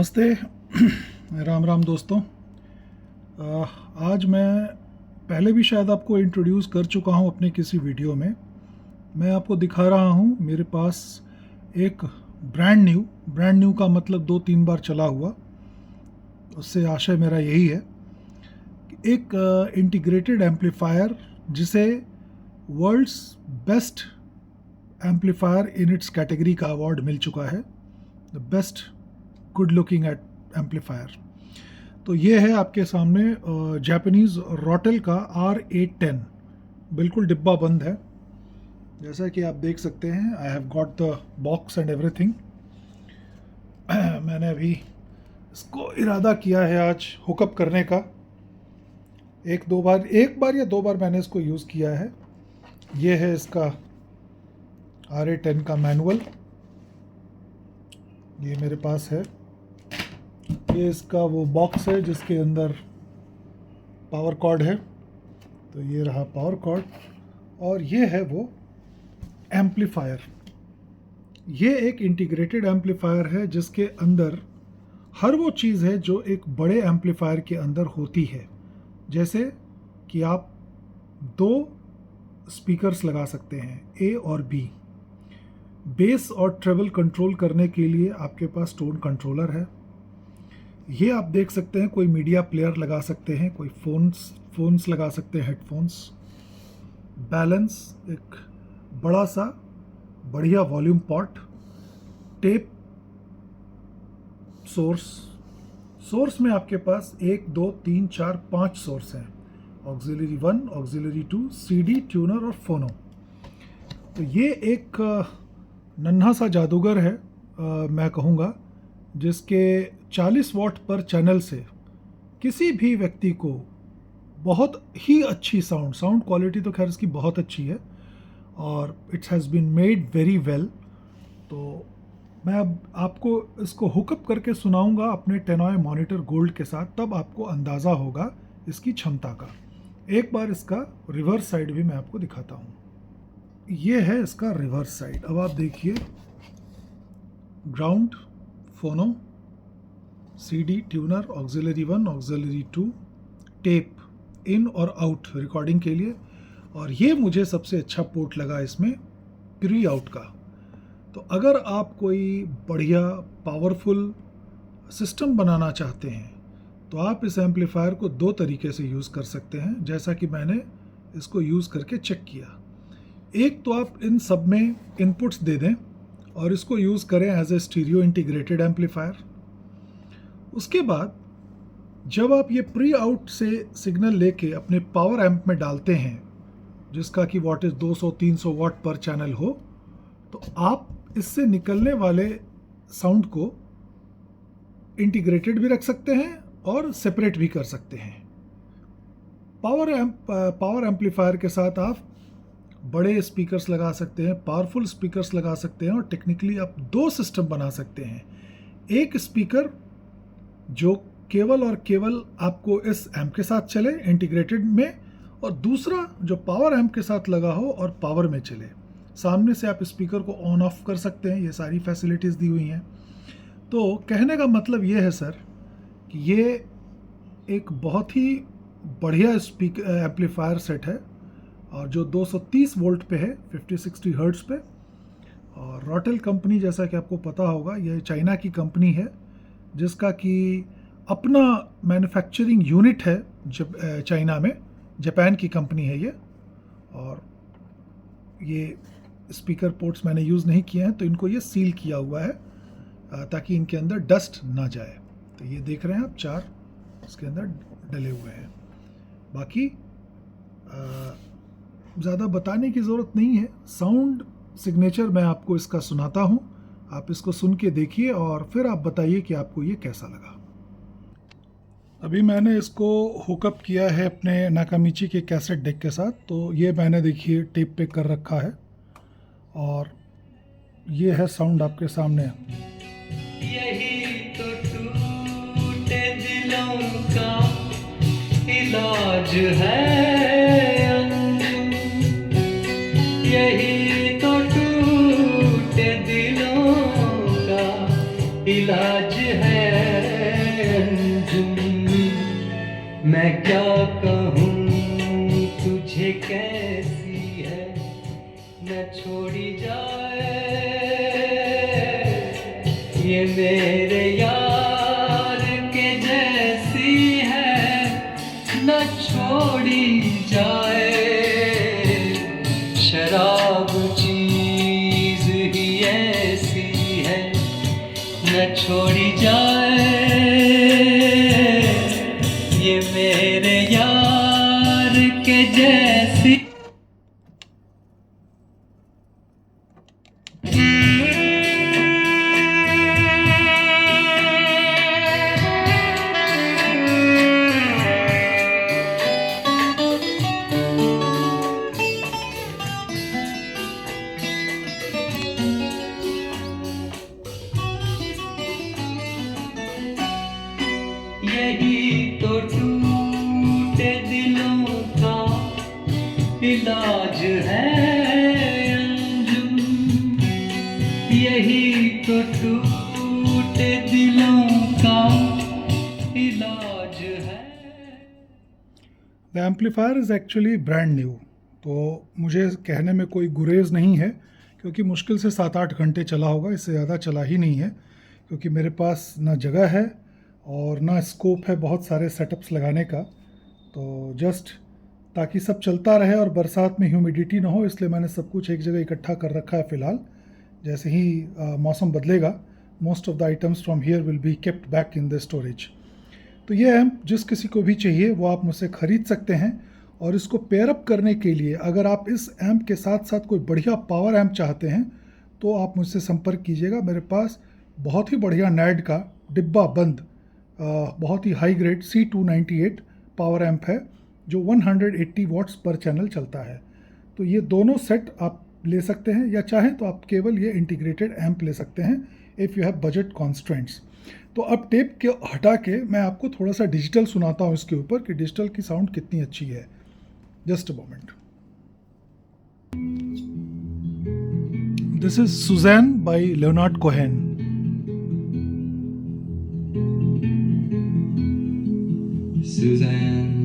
नमस्ते। राम राम दोस्तों। आज मैं पहले भी शायद आपको इंट्रोड्यूस कर चुका हूं अपने किसी वीडियो में। मैं आपको दिखा रहा हूं मेरे पास एक ब्रांड न्यू का मतलब 2-3 बार चला हुआ, उससे आशय मेरा यही है कि एक इंटीग्रेटेड एम्पलीफायर जिसे world's best amplifier in its category का अवार्ड मिल चुका है, the best good looking at amplifier. तो ये है आपके सामने जापानीज रॉटेल का R810, बिल्कुल डिब्बा बंद है जैसा कि आप देख सकते हैं। I have got the box and everything. मैंने अभी इसको इरादा किया है आज हुकअप करने का। एक बार या दो बार मैंने इसको यूज़ किया है। ये है इसका R810 का मैनुअल, ये मेरे पास है। ये इसका वो बॉक्स है जिसके अंदर पावर कॉर्ड है, तो ये रहा पावर कॉर्ड, और ये है वो एम्पलीफायर। ये एक इंटीग्रेटेड एम्पलीफायर है जिसके अंदर हर वो चीज़ है जो एक बड़े एम्पलीफायर के अंदर होती है। जैसे कि आप 2 स्पीकर्स लगा सकते हैं, A और B। बेस और ट्रेबल कंट्रोल करने के लिए आपके पास टोन कंट्रोलर है। ये आप देख सकते हैं, कोई मीडिया प्लेयर लगा सकते हैं, कोई फोन्स लगा सकते हैं, हेडफोन्स। बैलेंस, एक बड़ा सा बढ़िया वॉल्यूम पॉट, टेप, सोर्स में आपके पास 1 2 3 4 5 सोर्स हैं। ऑक्सिलरी 1, ऑक्सिलरी 2, CD, ट्यूनर और फोनो। तो ये एक नन्हा सा जादूगर है, मैं कहूँगा, जिसके 40 वॉट पर चैनल से किसी भी व्यक्ति को बहुत ही अच्छी साउंड क्वालिटी तो खैर इसकी बहुत अच्छी है और it has been made very well. तो मैं अब आपको इसको हुकअप करके सुनाऊंगा अपने टेनॉय मॉनिटर गोल्ड के साथ, तब आपको अंदाज़ा होगा इसकी क्षमता का। एक बार इसका रिवर्स साइड भी मैं आपको दिखाता हूँ। ये है इसका रिवर्स साइड। अब आप देखिए, ग्राउंड, फोनो, CD, tuner, auxiliary 1, auxiliary 2, tape इन और आउट रिकॉर्डिंग के लिए। और ये मुझे सबसे अच्छा पोर्ट लगा इसमें, प्री आउट का। तो अगर आप कोई बढ़िया पावरफुल सिस्टम बनाना चाहते हैं तो आप इस एम्पलीफायर को 2 तरीके से यूज़ कर सकते हैं, जैसा कि मैंने इसको यूज़ करके चेक किया। एक तो आप इन सब में इनपुट्स दे दें और इसको यूज़ करें as a stereo integrated amplifier. उसके बाद जब आप ये प्री आउट से सिग्नल लेके अपने पावर एम्प में डालते हैं, जिसका कि वॉटेज 200-300 वाट पर चैनल हो, तो आप इससे निकलने वाले साउंड को इंटीग्रेटेड भी रख सकते हैं और सेपरेट भी कर सकते हैं। पावर एम्पलीफायर के साथ आप बड़े स्पीकर्स लगा सकते हैं, पावरफुल स्पीकर्स लगा सकते हैं, और टेक्निकली आप 2 सिस्टम बना सकते हैं। एक स्पीकर जो केवल और केवल आपको इस एम्प के साथ चले इंटीग्रेटेड में, और दूसरा जो पावर एम्प के साथ लगा हो और पावर में चले। सामने से आप स्पीकर को ऑन ऑफ कर सकते हैं, ये सारी फैसिलिटीज़ दी हुई हैं। तो कहने का मतलब ये है सर कि ये एक बहुत ही बढ़िया एम्पलीफायर सेट है, और जो 230 वोल्ट पे है, 50-60 हर्ट्ज़ पे। और रॉटेल कंपनी, जैसा कि आपको पता होगा, ये चाइना की कंपनी है जिसका कि अपना मैन्युफैक्चरिंग यूनिट है जब चाइना में, जापान की कंपनी है ये। और ये स्पीकर पोर्ट्स मैंने यूज़ नहीं किए हैं, तो इनको ये सील किया हुआ है ताकि इनके अंदर डस्ट ना जाए। तो ये देख रहे हैं आप, 4 इसके अंदर डले हुए हैं। बाकी ज़्यादा बताने की ज़रूरत नहीं है। साउंड सिग्नेचर मैं आपको इसका सुनाता हूँ, आप इसको सुन के देखिए और फिर आप बताइए कि आपको ये कैसा लगा। अभी मैंने इसको हुकअप किया है अपने नाकामिची के कैसेट डेक के साथ। तो ये मैंने देखिए टेप पे कर रखा है, और ये है साउंड आपके सामने। यही तो टूटे दिलों का इलाज है, यही तो टूटे दिलों का इलाज है। मैं क्या कहूँ तुझे कैसी है न छोड़ी जाए ये मेरे यार के जैसी है न छोड़ी जाए शराब चीज ही ऐसी है न छोड़ी जाए ये मेरे यार के जैसी यही तो टूटे दिलों का इलाज है अंजुम यही तो टूटे दिलों का इलाज है the amplifier is actually brand new, तो मुझे कहने में कोई गुरेज नहीं है क्योंकि मुश्किल से 7-8 घंटे चला होगा, इससे ज़्यादा चला ही नहीं है क्योंकि मेरे पास ना जगह है और ना स्कोप है बहुत सारे सेटअप्स लगाने का। तो जस्ट ताकि सब चलता रहे और बरसात में ह्यूमिडिटी ना हो इसलिए मैंने सब कुछ एक जगह इकट्ठा कर रखा है फ़िलहाल। जैसे ही मौसम बदलेगा most of the items from here will be kept back in the storage. तो ये एम्प जिस किसी को भी चाहिए वो आप मुझसे ख़रीद सकते हैं और इसको पेयर अप करने के लिए अगर आप इस एम्प के साथ साथ कोई बढ़िया पावर एम्प चाहते हैं तो आप मुझसे संपर्क कीजिएगा। मेरे पास बहुत ही बढ़िया नैड का डिब्बा बंद बहुत ही high grade C298 power amp है जो 180 वॉट्स पर चैनल चलता है। तो ये दोनों सेट आप ले सकते हैं या चाहें तो आप केवल ये इंटीग्रेटेड एम्प ले सकते हैं if you have budget constraints. तो अब टेप के हटा के मैं आपको थोड़ा सा डिजिटल सुनाता हूँ इसके ऊपर कि डिजिटल की साउंड कितनी अच्छी है। Just a moment. This is Suzanne by Leonard Cohen. Suzanne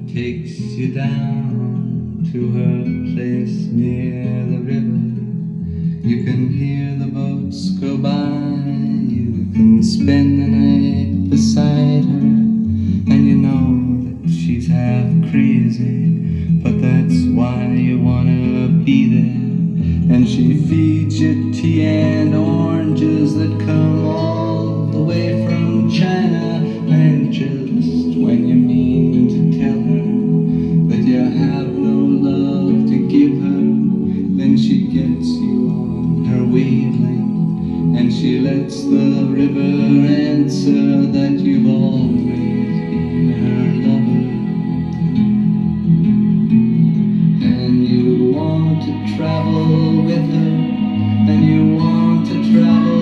takes you down to her place near the river. You can hear the boats go by. You can spend the night beside her. And you know that she's half crazy, but that's why you wanna be there. And she feeds you tea and oranges that come all the way from China. And just when you mean to tell her that you have no love to give her, then she gets you on her wavelength and she lets the river answer that you've always been her lover. And you want to travel with her, and you want to travel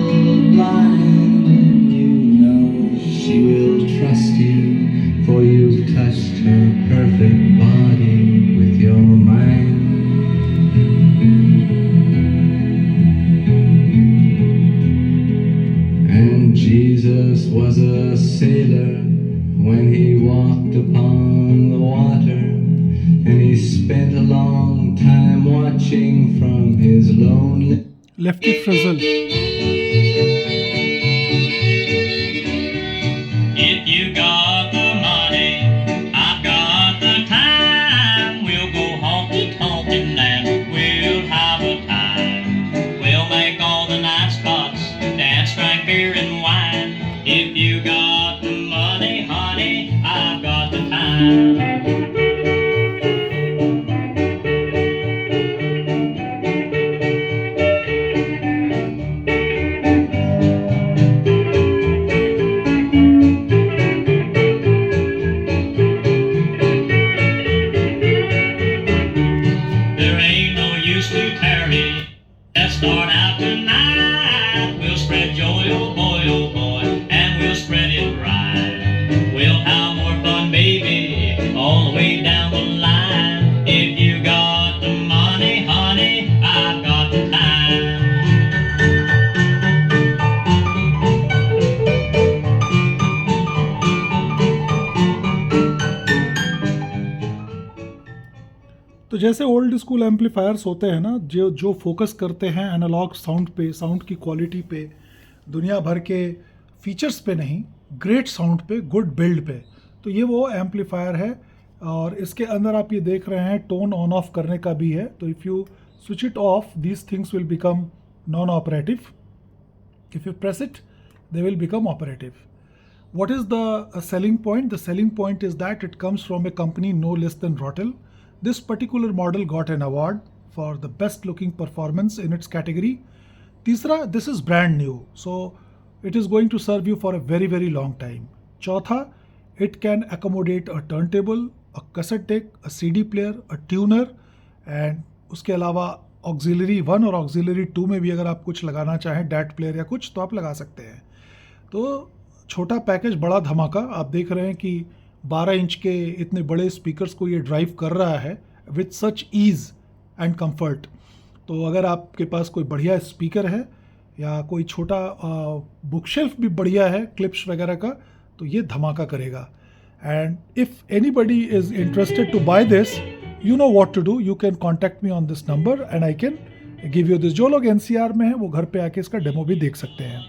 blind, and you know she will trust you, for you've touched her perfect body with your mind. And Jesus was a sailor when he walked upon the water, and he spent a long time watching from his lonely Lefty frizzle. If you got the money, I've got the time. We'll go honky tonkin' and we'll have a time. We'll make all the night spots dance, drink beer and wine. If you got the money, honey, I've got the time. There ain't no use to tarry. Let's start out tonight. We'll spread joy, oh boy, and we'll spread it right. We'll have more fun, baby, तो जैसे old school amplifiers होते हैं ना, जो focus करते हैं analogue sound पे, sound की क्वालिटी पे, दुनिया भर के फीचर्स पे नहीं, ग्रेट साउंड पे, गुड बिल्ड पे, तो ये वो एम्पलीफायर है। और इसके अंदर आप ये देख रहे हैं टोन ऑन ऑफ करने का भी है, तो if you switch it of these things will become non operative, if you press it they will become operative. What is the selling point? The selling point is that it comes from a company no less than Rotel. This particular model got an award for the best looking performance in its category. Tisra, this is brand new, so it is going to serve you for a very very long time. Chautha, it can accommodate a turntable, a cassette deck, a CD player, a tuner, and उसके अलावा auxiliary 1 और auxiliary 2 में भी अगर आप कुछ लगाना चाहें, डैट प्लेयर या कुछ, तो आप लगा सकते हैं। तो छोटा पैकेज, बड़ा धमाका। आप देख रहे हैं कि 12 इंच के इतने बड़े स्पीकर्स को ये ड्राइव कर रहा है with such ease and comfort. तो अगर आपके पास कोई बढ़िया स्पीकर है या कोई छोटा बुक शेल्फ भी बढ़िया है क्लिप्स वगैरह का, तो ये धमाका करेगा। And if anybody is interested to buy this, you know what to do. You can contact me on this number and I can give you this. जो लोग NCR में हैं वो घर पे आके इसका डेमो भी देख सकते हैं।